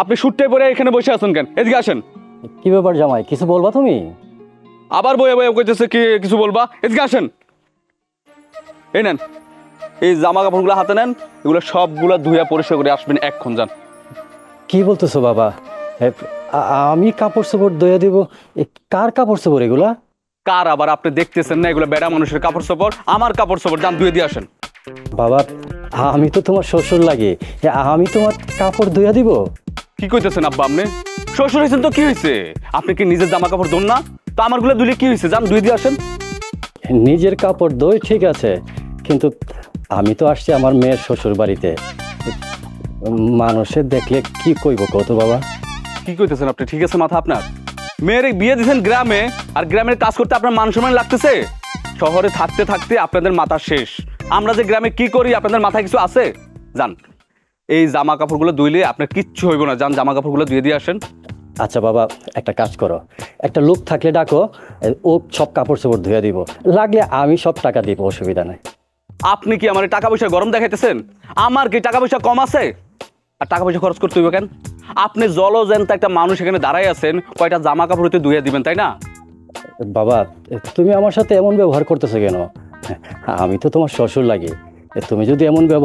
আপনি শুটে পরে এখানে বসে আছেন কেন? এদিকে আসেন। কি ব্যাপার জামাই, কিছু বলবা তুমি? আবার বয়ে বয়ে কইতেছে কি কিছু বলবা? এদিকে আসেন। এই নেন, এই জামা কাপড়গুলো হাতে নেন, এগুলো সবগুলো ধুইয়া পরিষ্কার করে আসবেন এক্ষণ। যান। কি বলতেছো বাবা? আমি কাপড় চোপড় ধুয়ে দিব? কার কাপড় চোপড় এগুলা? কার আবার? আপনি দেখতেছেন না এগুলো বেড়া মানুষের কাপড় চোপড়? আমার কাপড় চোপড়। যান ধুয়ে দিয়ে আসেন। বাবা, আমি তো তোমার শ্বশুর লাগে, আমি তোমার কাপড় ধুয়ে দিব? কি কইতেছেন আব্বা? আপনি শ্বশুর হয়েছেন তো কি হয়েছে? আপনি কি নিজের জামা কাপড় ধোন না? তো আমারগুলো ধুলে কি হয়েছে? যান ধুয়ে দিয়ে আসেন। নিজের কাপড় ধুই ঠিক আছে, কিন্তু আমি তো আসছি আমার মেয়ের শ্বশুর বাড়িতে। মানুষে দেখলে কি কইব কত বাবা? কি কইতেছেন আপনি? ঠিক আছে মাথা আপনার? মেয়ের বিয়ে দিয়েছেন গ্রামে, আর গ্রামের কাজ করতে আপনার মান সম্মান লাগতেছে? শহরে থাকতে থাকতে আপনাদের মাথা শেষ। আমরা যে গ্রামে কি করি আপনাদের মাথায় কিছু আছে? যান, এই জামা কাপড়গুলো ধুইলে আপনার কিচ্ছু হইব না। যান জামা কাপড়গুলো ধুয়ে দিয়ে আসেন। আচ্ছা বাবা, একটা কাজ করো, একটা লোক থাকলে ডাকো, ও সব কাপড় চোপড় ধুয়ে দিব, লাগলে আমি সব টাকা দিব, অসুবিধা নাই। আপনি কি আমার টাকা পয়সা গরম দেখাইতেছেন? আমার কি টাকা পয়সা কম আছে? আর টাকা পয়সা খরচ করতে হইব কেন? আপনি জলজ্যান্ত একটা মানুষ এখানে দাঁড়াই আছেন, কয়টা জামা কাপড় হতে ধুয়ে দিবেন, তাই না? বাবা, তুমি আমার সাথে এমন ব্যবহার করতেছো কেন? আমি তো তোমার শ্বশুর লাগে, তুমি যদি এমন ব্যবহার